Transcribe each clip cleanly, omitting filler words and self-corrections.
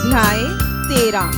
अध्याय 13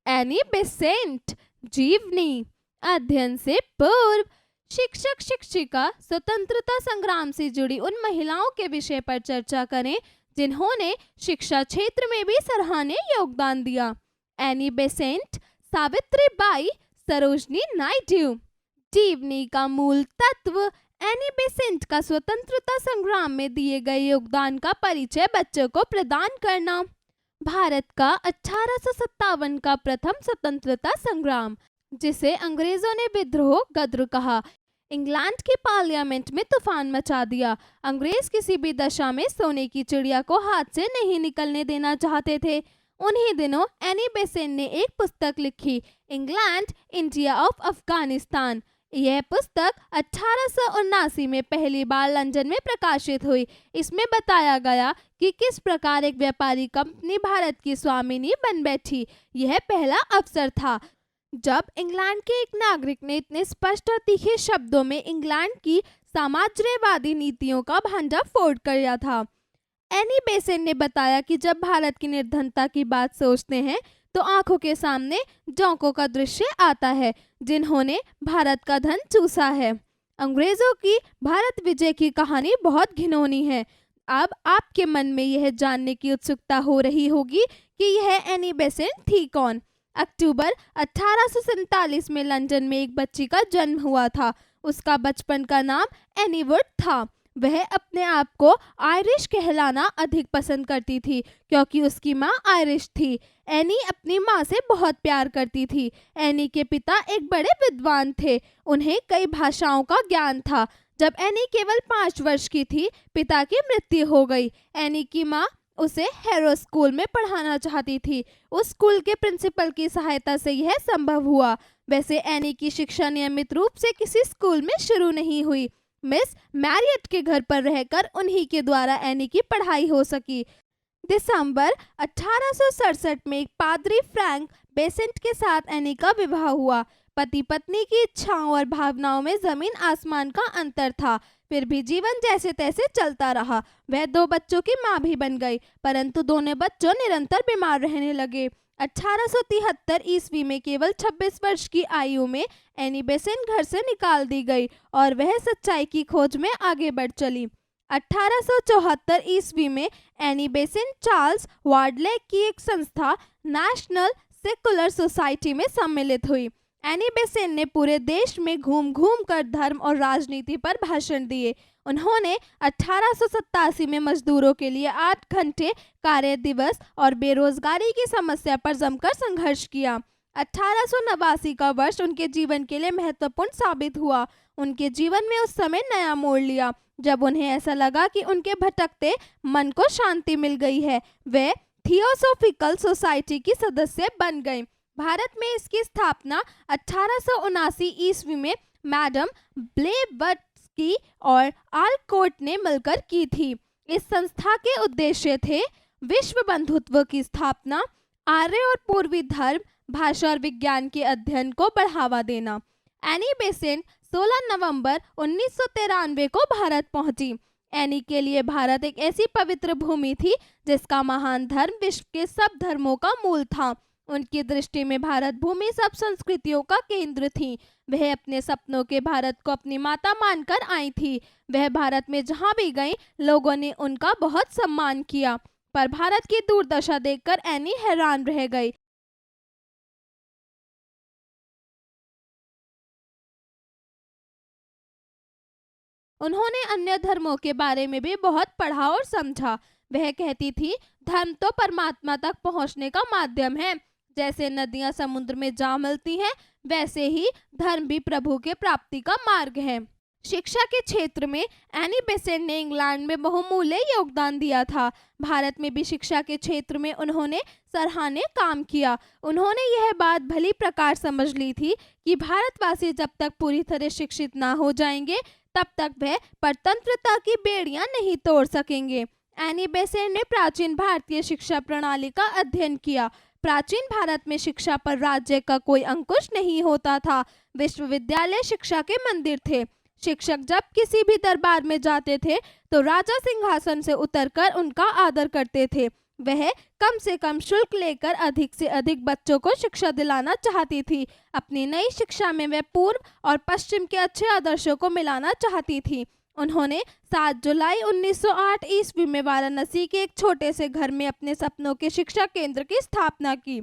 Annie Besant जीवनी। अध्ययन से पूर्व शिक्षक शिक्षिका स्वतंत्रता संग्राम से जुड़ी उन महिलाओं के विषय पर चर्चा करें जिन्होंने शिक्षा क्षेत्र में भी सराहनीय योगदान दिया। Annie Besant, Savitri by, Sarojini Naidu. जीवनी का मूल तत्व एनी बेसेंट का स्वतंत्रता संग्राम में दिए गए योगदान का परिचय बच्चों को प्रदान करना। भारत का 1857 का प्रथम स्वतंत्रता संग्राम, जिसे अंग्रेजों ने विद्रोह गद्र कहा, इंग्लैंड की पार्लियामेंट में तूफान मचा दिया। अंग्रेज किसी भी दशा में सोने की चिड़िया को हाथ से नहीं निकलने देना चाहते थे। उन्हीं दिनों एनी बेसेंट ने एक पुस्तक लिखी, इंग्लैंड इंडिया ऑफ अफगानिस्तान। यह पुस्तक 1879 में पहली बार लंदन में प्रकाशित हुई। इसमें बताया गया कि किस प्रकार एक व्यापारी कंपनी भारत की स्वामिनी बन बैठी। यह पहला अवसर था जब इंग्लैंड के एक नागरिक ने इतने स्पष्ट और तीखे शब्दों में इंग्लैंड की साम्राज्यवादी नीतियों का भंडाफोड़ किया था। एनी बेसेंट ने बताया कि जब भारत की निर्धनता की बात सोचते हैं तो आंखों के सामने जोंकों का दृश्य आता है जिन्होंने भारत का धन चूसा है। अंग्रेजों की भारत विजय की कहानी बहुत घिनौनी है। अब आपके मन में यह जानने की उत्सुकता हो रही होगी कि यह एनी बेसेंट थी कौन। अक्टूबर 1847 में लंदन में एक बच्ची का जन्म हुआ था। उसका बचपन का नाम एनी वुड था। वह अपने आप को आयरिश कहलाना अधिक पसंद करती थी क्योंकि उसकी माँ आयरिश थी। एनी अपनी माँ से बहुत प्यार करती थी। एनी के पिता एक बड़े विद्वान थे। उन्हें कई भाषाओं का ज्ञान था। जब एनी केवल 5 वर्ष की थी, पिता की मृत्यु हो गई। एनी की माँ उसे हैरो स्कूल में पढ़ाना चाहती थी। उस स्कूल के प्रिंसिपल की सहायता से यह संभव हुआ। वैसे एनी की शिक्षा नियमित रूप से किसी स्कूल में शुरू नहीं हुई। मिस मैरियट के घर पर रहकर उन्हीं के द्वारा एनी की पढ़ाई हो सकी। दिसंबर 1867 में एक पादरी फ्रैंक बेसेंट के साथ एनी का विवाह हुआ। पति पत्नी की इच्छाओं और भावनाओं में जमीन आसमान का अंतर था। फिर भी जीवन जैसे तैसे चलता रहा। वह 2 बच्चों की मां भी बन गई, परंतु दोनों बच्चों निरंतर बीमार रहने लगे। 1873 ईस्वी में केवल 26 वर्ष की आयु में एनी बेसेंट घर से निकाल दी गई और वह सच्चाई की खोज में आगे बढ़ चली। 1874 ईस्वी में एनी बेसेंट चार्ल्स वार्डले की एक संस्था नेशनल सेकुलर सोसाइटी में सम्मिलित हुई। एनी बेसेंट ने पूरे देश में घूम घूम कर धर्म और राजनीति पर भाषण दिए। उन्होंने 1887 में मजदूरों के लिए 8 घंटे कार्य दिवस और बेरोजगारी की समस्या पर जमकर संघर्ष किया। 1889 का वर्ष उनके जीवन के लिए महत्वपूर्ण साबित हुआ। उनके जीवन में उस समय नया मोड़ लिया जब उन्हें ऐसा लगा कि उनके भटकते मन को शांति मिल गई है। वे थियोसॉफिकल सोसाइटी की सदस्य बन गए। भारत में इसकी स्थापना 1879 ईस्वी में मैडम ब्लेवत्स्की और आलकोट ने मिलकर की थी। इस संस्था के उद्देश्य थे विश्व बंधुत्व की स्थापना, आर्य और पूर्वी धर्म, भाषा और विज्ञान के अध्ययन को बढ़ावा देना। एनी बेसेंट 16 नवंबर 1993 को भारत पहुंची। एनी के लिए भारत एक ऐसी पवित्र भूमि थी जिसका महान धर्म विश्व के सब धर्मों का मूल था। उनकी दृष्टि में भारत भूमि सब संस्कृतियों का केंद्र थी। वह अपने सपनों के भारत को अपनी माता मानकर आई थी। वह भारत में जहां भी गईं, लोगों ने उनका बहुत सम्मान किया। पर भारत की दुर्दशा देखकर एनी हैरान रह गई। उन्होंने अन्य धर्मों के बारे में भी बहुत पढ़ा और समझा। वह कहती थी, धर्म तो परमात्मा तक पहुंचने का माध्यम है। जैसे नदियां समुद्र में जा मिलती हैं, वैसे ही धर्म भी प्रभु के प्राप्ति का मार्ग है। शिक्षा के क्षेत्र में एनी बेसेंट ने इंग्लैंड में बहुमूल्य योगदान दिया था। भारत में भी शिक्षा के क्षेत्र में उन्होंने सराहनीय काम किया। उन्होंने यह बात भली प्रकार समझ ली थी कि भारतवासी जब तक पूरी तरह शिक्षित ना हो जाएंगे, तब तक वह परतंत्रता की बेड़ियां नहीं तोड़ सकेंगे। एनी बेसेंट ने प्राचीन भारतीय शिक्षा प्रणाली का अध्ययन किया। प्राचीन भारत में शिक्षा पर राज्य का कोई अंकुश नहीं होता था। विश्वविद्यालय शिक्षा के मंदिर थे। शिक्षक जब किसी भी दरबार में जाते थे तो राजा सिंहासन से उतरकर उनका आदर करते थे। वह कम से कम शुल्क लेकर अधिक से अधिक बच्चों को शिक्षा दिलाना चाहती थी। अपनी नई शिक्षा में वह पूर्व और पश्चिम के अच्छे आदर्शों को मिलाना चाहती थी। उन्होंने 7 जुलाई 1908 ईस्वी में वाराणसी के एक छोटे से घर में अपने सपनों के शिक्षा केंद्र की स्थापना की।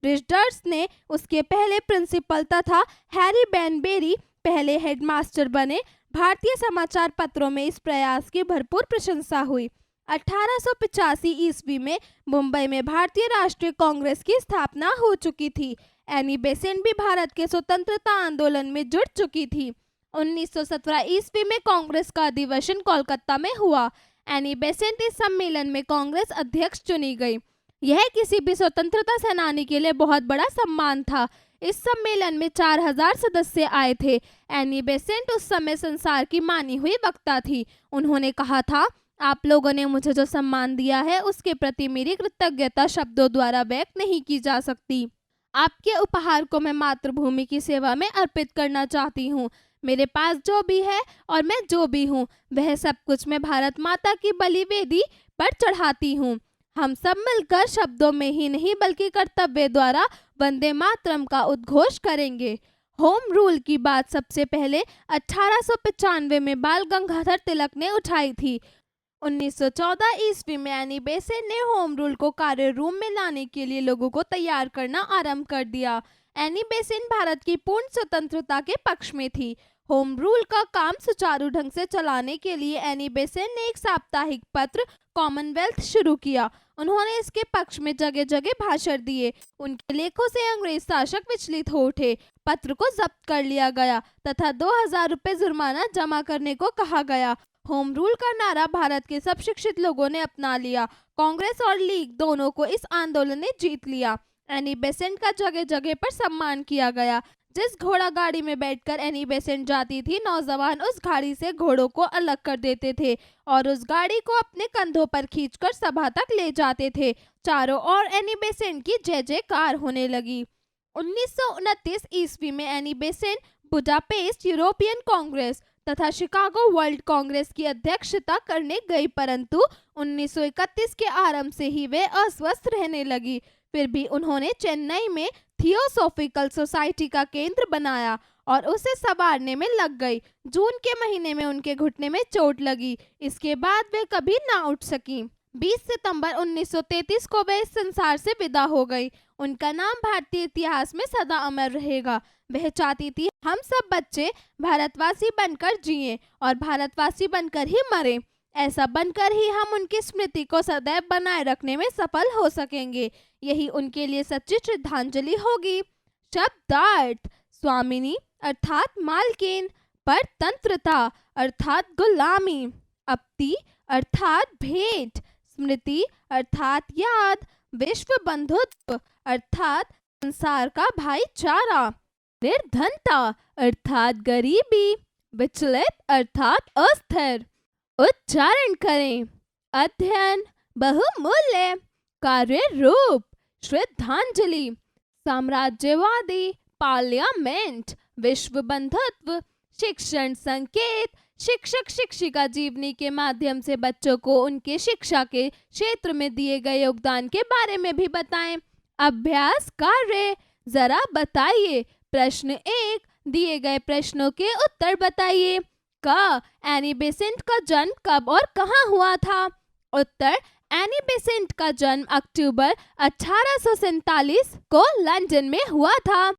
रिचर्ड्स ने उसके पहले प्रिंसिपल तथा हैरी बैनबेरी पहले हेडमास्टर बने। भारतीय समाचार पत्रों में इस प्रयास की भरपूर प्रशंसा हुई। 1885 ईस्वी में मुंबई में भारतीय राष्ट्रीय कांग्रेस की स्थापना हो चुकी थी। एनी बेसेंट भी भारत के स्वतंत्रता आंदोलन में जुड़ चुकी थी। 1917 ईस्वी में कांग्रेस का अधिवेशन कोलकाता में हुआ। एनी बेसेंट इस सम्मेलन में कांग्रेस अध्यक्ष चुनी गई। यह किसी भी स्वतंत्रता सेनानी के लिए बहुत बड़ा सम्मान था। इस सम्मेलन में 4000 सदस्य आए थे। एनी बेसेंट उस समय संसार की मानी हुई वक्ता थी। उन्होंने कहा था, आप लोगों ने मुझे जो सम्मान दिया है उसके प्रति मेरी कृतज्ञता शब्दों द्वारा व्यक्त नहीं की जा सकती। आपके उपहार को मैं मातृभूमि की सेवा में अर्पित करना चाहती हूँ। मेरे पास जो भी है और मैं जो भी हूँ वह सब कुछ मैं भारत माता की बलिवेदी पर चढ़ाती हूँ। हम सब मिलकर शब्दों में ही नहीं बल्कि कर्तव्य द्वारा वंदे मातरम का उद्घोष करेंगे। होम रूल की बात सबसे पहले 1895 में बाल गंगाधर तिलक ने उठाई थी। 1914 ईस्वी में एनी बेसेंट ने होम रूल को कार्य रूम में लाने के लिए लोगों को तैयार करना आरंभ कर दिया। एनी बेसेंट भारत की पूर्ण स्वतंत्रता के पक्ष में थी। होम रूल का काम सुचारू ढंग से चलाने के लिए एनी बेसेंट ने एक साप्ताहिक पत्र कॉमनवेल्थ शुरू किया। उन्होंने इसके पक्ष में जगह जगह भाषण दिए। उनके लेखों से अंग्रेज शासक विचलित हो उठे। पत्र को जब्त कर लिया गया तथा 2000 रुपए जुर्माना जमा करने को कहा गया। होम रूल का नारा भारत के सब शिक्षित लोगों ने अपना लिया। कांग्रेस और लीग दोनों को इस आंदोलन ने जीत लिया। एनी बेसेंट का जगह जगह पर सम्मान किया गया। जिस घोड़ा गाड़ी में बैठकर एनी बेसेंट जाती थी, नौजवान उस गाड़ी से घोड़ों को अलग कर देते थे और उस गाड़ी को अपने कंधों पर खींचकर सभा तक ले जाते थे। चारों ओर एनी बेसेंट की जय जयकार होने लगी। 1929 ईस्वी में Annie Besant Budapest European Congress तथा शिकागो वर्ल्ड कांग्रेस की अध्यक्षता करने गई, परंतु 1931 के आरंभ से ही वे अस्वस्थ रहने लगी। फिर भी उन्होंने चेन्नई में थियोसॉफिकल सोसाइटी का केंद्र बनाया और उसे संवारने में लग गई। जून के महीने में उनके घुटने में चोट लगी। इसके बाद वे कभी ना उठ सकी। 20 सितंबर 1933 को वे इस संसार से विदा हो गई। उनका नाम भारतीय इतिहास में सदा अमर रहेगा। वह चाहती थी हम सब बच्चे भारतवासी बनकर जिएं और भारतवासी बनकर ही मरें। ऐसा बनकर ही हम उनकी स्मृति को सदैव बनाए रखने में सफल हो सकेंगे। यही उनके लिए सच्ची श्रद्धांजलि होगी। शब्दार्थ: स्वामिनी अर्थात मालकिन, परतंत्रता अर्थात गुलामी, अपति अर्थात भेंट, स्मृति अर्थात याद, विश्व बंधुत्व अर्थात संसार का भाईचारा, निर्धनता अर्थात गरीबी, विचलित अर्थात अस्थिर। उच्चारण करें। अध्ययन, बहुमूल्य, कार्य रूप, श्रद्धांजलि, साम्राज्यवादी, पार्लियामेंट, विश्व बंधुत्व, शिक्षण संकेत। शिक्षक शिक्षिका जीवनी के माध्यम से बच्चों को उनके शिक्षा के क्षेत्र में दिए गए योगदान के बारे में भी बताएं। अभ्यास कार्य, जरा बताइए। प्रश्न 1, दिए गए प्रश्नों के उत्तर बताइए। क, एनी बेसेंट का जन्म कब और कहाँ हुआ था? उत्तर: एनी बेसेंट का जन्म अक्टूबर 1847 को लंदन में हुआ था।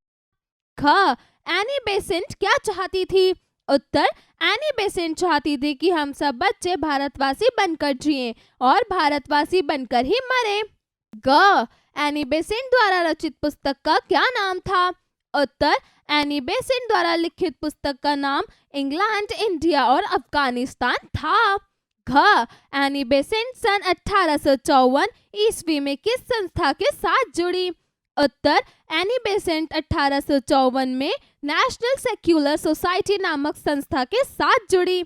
ख, एनी बेसेंट क्या चाहती थी? उत्तर: एनी बेसेंट चाहती थी कि हम सब बच्चे भारतवासी बनकर जिएं और भारतवासी बनकर ही मरें। ग, एनी बेसेंट द्वारा रचित पुस्तक का क्या नाम था? उत्तर: एनी बेसेंट द्वारा लिखित पुस्तक का नाम इंग्लैंड, इंडिया और अफगानिस्तान था। घ, एनी बेसेंट सन 1854 ईस्वी में किस संस्था के साथ जुड़ी? उत्तर: एनी बेसेंट 1854 में नेशनल सेक्युलर सोसाइटी नामक संस्था के साथ जुड़ी।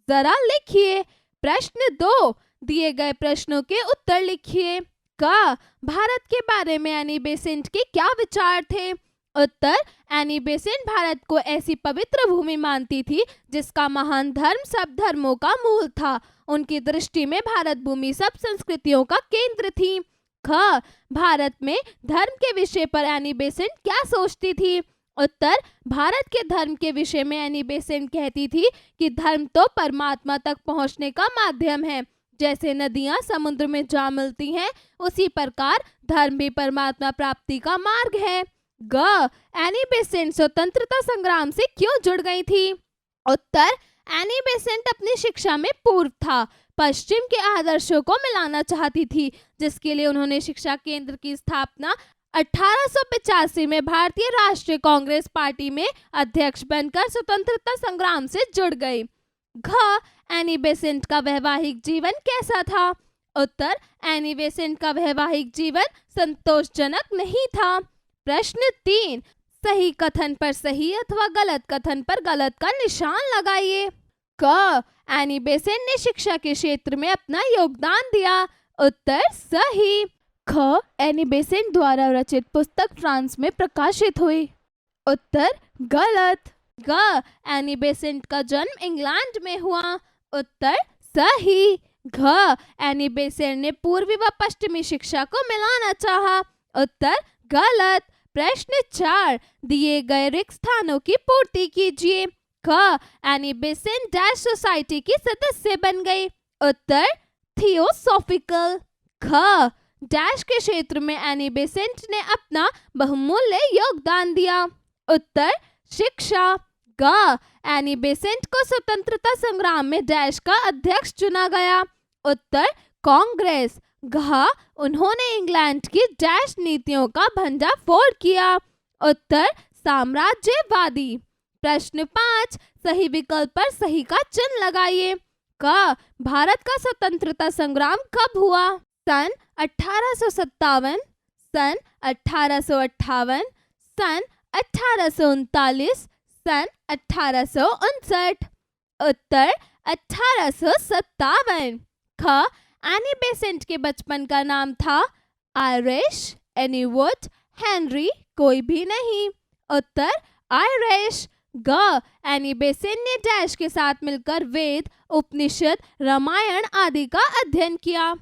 जरा लिखिए। प्रश्न 2, दिए गए प्रश्नों के उत्तर लिखिए। क, भारत के बारे में एनी बेसेंट के क्या विचार थे? उत्तर, एनी बेसेंट भारत को ऐसी पवित्र भूमि मानती थी जिसका महान धर्म सब धर्मों का मूल था। उनकी दृष्टि में भारत भूमि सब संस्कृतियों का केंद्र थी। ख, भारत में धर्म के विषय पर एनी बेसेंट क्या सोचती थी? उत्तर, भारत के धर्म के विषय में एनी बेसेंट कहती थी कि धर्म तो परमात्मा तक पहुंचने का माध्यम है। जैसे नदियां समुद्र में जा मिलती हैं, उसी प्रकार धर्म भी परमात्मा प्राप्ति का मार्ग है। ग, एनी बेसेंट स्वतंत्रता संग्राम से क्यों जुड़ गई थी? उत्तर, एनी बेसेंट अपनी शिक्षा में पूर्व था पश्चिम के आदर्शों को मिलाना चाहती थी, जिसके लिए उन्होंने शिक्षा केंद्र की स्थापना 1885 में भारतीय राष्ट्रीय कांग्रेस पार्टी में अध्यक्ष बनकर स्वतंत्रता संग्राम से जुड़ गई। घ, एनी बेसेंट का वैवाहिक जीवन कैसा था? उत्तर, एनी बेसेंट का वैवाहिक जीवन संतोषजनक नहीं था। प्रश्न 3, सही कथन पर सही अथवा गलत कथन पर गलत का निशान लगाइए। क, एनी बेसेंट ने शिक्षा के क्षेत्र में अपना योगदान दिया। उत्तर, सही। ख, एनी बेसेंट द्वारा रचित पुस्तक फ्रांस में प्रकाशित हुई। उत्तर, गलत। ग, एनी बेसेंट का जन्म इंग्लैंड में हुआ। उत्तर, सही। घ, एनी बेसेंट ने पूर्वी व पश्चिमी शिक्षा को मिलाना चाहा। उत्तर, गलत। प्रश्न 4, दिए गए रिक्त स्थानों की पूर्ति कीजिए। क, एनी बेसेंट डैश सोसाइटी की सदस्य बन गई। उत्तर, थियोसॉफिकल। ख, डैश के क्षेत्र में एनी बेसेंट ने अपना बहुमूल्य योगदान दिया। उत्तर, शिक्षा। ग, एनी बेसेंट को स्वतंत्रता संग्राम में डैश का अध्यक्ष चुना गया। उत्तर, कांग्रेस। घ, उन्होंने इंग्लैंड की डैश नीतियों का भंडाफोड़ किया। उत्तर, साम्राज्यवादी। प्रश्न 5, सही विकल्प पर सही का चिन्ह लगाइए। क, भारत का स्वतंत्रता संग्राम कब हुआ? सन 1857, सन 1858, सन 1839, सन 1859। उत्तर, 1857। ख, एनी बेसेंट के बचपन का नाम था आयरिश, एनीवुड, हेनरी, कोई भी नहीं। उत्तर, आयरिश। ग, एनी बेसेंट ने डैश के साथ मिलकर वेद, उपनिषद, रामायण आदि का अध्ययन किया।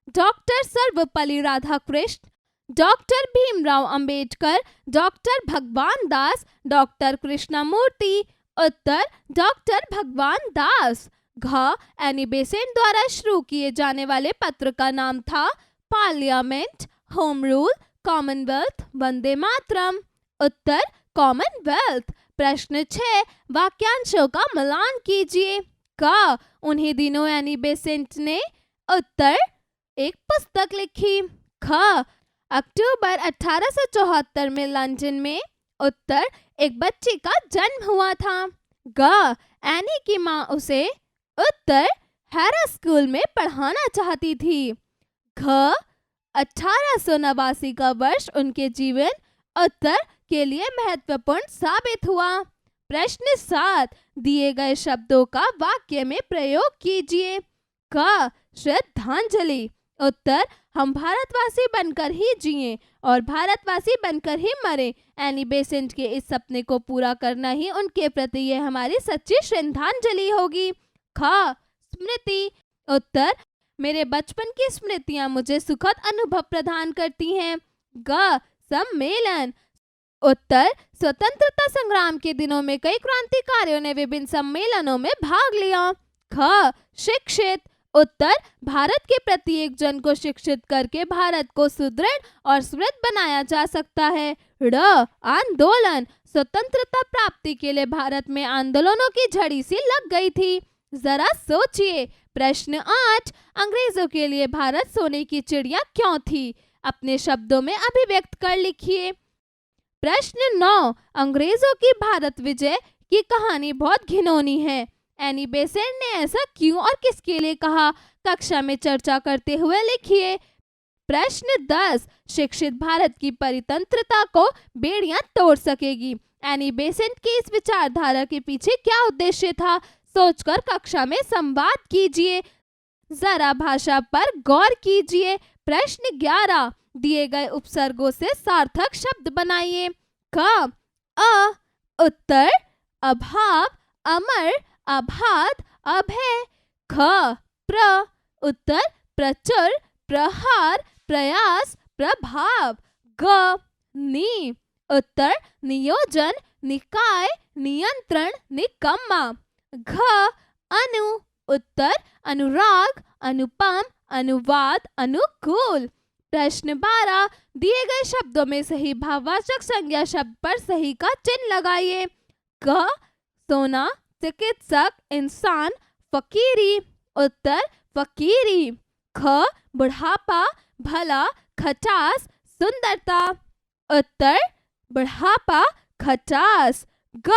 Doctor Sarvepalli Radhakrishna, doctor Bhimrao Ambedkar, doctor भगवान दास, डॉक्टर कृष्णमूर्ति। उत्तर, डॉक्टर भगवान दास। घ, एनी बेसेंट द्वारा शुरू किए जाने वाले पत्र का नाम था parliament, home rule, Commonwealth, Vande Mataram. उत्तर, कॉमनवेल्थ। प्रश्न 6, वाक्यांशों का मिलान कीजिए। क, उन्हीं दिनों एनी बेसेंट ने उत्तर एक पुस्तक लिखी। ख, अक्टूबर 1874 में लंदन में उत्तर एक बच्ची का जन्म हुआ था। ग, एनी की मां उसे उत्तर हैरा स्कूल में पढ़ाना चाहती थी। घ, 1889 का वर्ष उनके जीवन उत्तर के लिए महत्वपूर्ण साबित हुआ। प्रश्न 7, दिए गए शब्दों का वाक्य में प्रयोग कीजिए। क, श्रद्धांजलि। उत्तर, हम भारतवासी बनकर ही जिएं और भारतवासी बनकर ही मरें। एनी बेसेंट के इस सपने को पूरा करना ही उनके प्रति यह हमारी सच्ची श्रद्धांजलि होगी। ख, स्मृति। उत्तर, मेरे बचपन की स्मृतियां मुझे सुखद अनुभव प्रदान करती हैं। ग, सम्मेलन। उत्तर, स्वतंत्रता संग्राम के दिनों में कई क्रांतिकारियों ने विभिन्न सम्मेलनों में भाग लिया। ख, शिक्षित। उत्तर, भारत के प्रत्येक जन को शिक्षित करके भारत को सुदृढ़ और समृद्ध बनाया जा सकता है। ड, आंदोलन। स्वतंत्रता प्राप्ति के लिए भारत में आंदोलनों की झड़ी सी लग गई थी। जरा सोचिए। प्रश्न 8, अंग्रेजों के लिए भारत सोने की चिड़िया क्यों थी? अपने शब्दों में अभिव्यक्त कर लिखिए। प्रश्न 9, अंग्रेजों की भारत विजय की कहानी बहुत घिनौनी है। एनी बेसेंट ने ऐसा क्यों और किसके लिए कहा? कक्षा में चर्चा करते हुए लिखिए। प्रश्न 10, शिक्षित भारत की परितंत्रता को बेड़ियां तोड़ सकेगी। एनी बेसेंट की इस विचारधारा के पीछे क्या उद्देश्य था? सोचकर कक्षा में संवाद कीजिए। जरा भाषा पर गौर कीजिए। प्रश्न 11, दिए गए उपसर्गों से सार्थक शब्द बनाइए। क अ उत्तर अभाव अमर अभात अभय। ख प्र उत्तर प्रचुर प्रहार प्रयास प्रभाव। ग नि उत्तर नियोजन निकाय नियंत्रण निकम्मा। घ अनु उत्तर अनुराग अनुपम अनुवाद अनुकूल। प्रश्न 12 दिए गए शब्दों में सही भाववाचक संज्ञा शब्द पर सही का चिन्ह लगाइए। क सोना चिकित्सक इंसान फकीरी उत्तर फकीरी। ख बुढ़ापा भला खटास सुंदरता उत्तर बुढ़ापा खटास। ग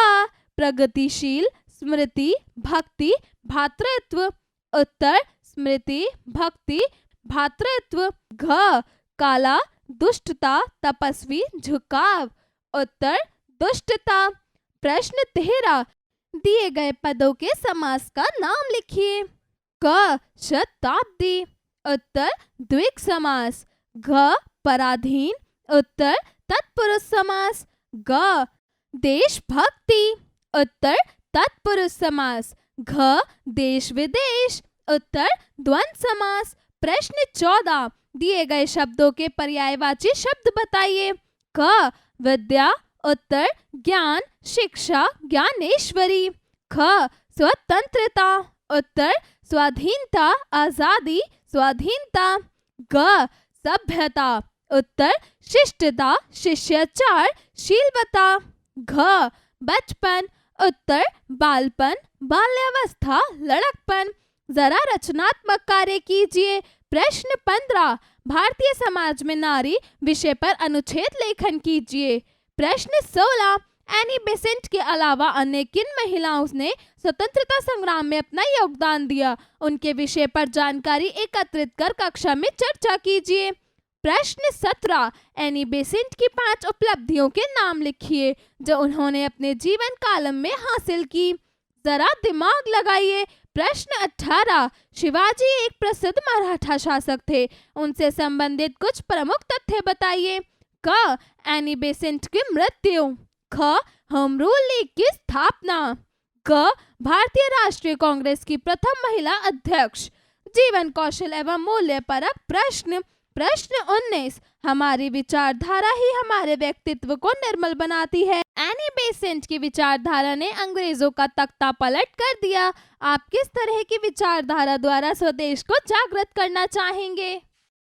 प्रगतिशील स्मृति भक्ति भातृत्व उत्तर स्मृति भक्ति भातृत्व। घ काला दुष्टता तपस्वी झुकाव उत्तर दुष्टता। प्रश्न 13 दिए गए पदों के समास का नाम लिखिए। क शताब्दी उत्तर द्विग समास। घ पराधीन उत्तर तत्पुरुष समास। ग देशभक्ति उत्तर तत्पुरुष समास। घ देश विदेश उत्तर द्वंद्व समास। प्रश्न 14 दिए गए शब्दों के पर्यायवाची शब्द बताइए। क विद्या उत्तर ज्ञान शिक्षा ज्ञानेश्वरी। ख स्वतंत्रता उत्तर स्वाधीनता आजादी स्वाधीनता। ग सभ्यता उत्तर शिष्टता शिष्टाचार शीलवता। घ बचपन उत्तर बालपन बाल्यावस्था लड़कपन। जरा रचनात्मक कार्य कीजिए। प्रश्न 15 भारतीय समाज में नारी विषय पर अनुच्छेद लेखन कीजिए। प्रश्न 16 एनी बेसेंट के अलावा अन्य किन महिलाओं ने स्वतंत्रता संग्राम में अपना योगदान दिया, उनके विषय पर जानकारी एकत्रित कर कक्षा में चर्चा कीजिए। प्रश्न 17 एनी बेसेंट की 5 उपलब्धियों के नाम लिखिए जो उन्होंने अपने जीवन काल में हासिल की। जरा दिमाग लगाइए। प्रश्न 18 शिवाजी एक प्रसिद्ध मराठा शासक थे, उनसे संबंधित कुछ प्रमुख तथ्य बताइए। क एनी बेसेंट की मृत्यु। ख होम रूल लीग की स्थापना। ग भारतीय राष्ट्रीय कांग्रेस की प्रथम महिला अध्यक्ष। जीवन कौशल एवं मूल्य परक प्रश्न। प्रश्न 19 हमारी विचारधारा ही हमारे व्यक्तित्व को निर्मल बनाती है। एनी बेसेंट की विचारधारा ने अंग्रेजों का तख्ता पलट कर दिया। आप किस तरह की विचारधारा द्वारा स्वदेश को जागृत करना चाहेंगे?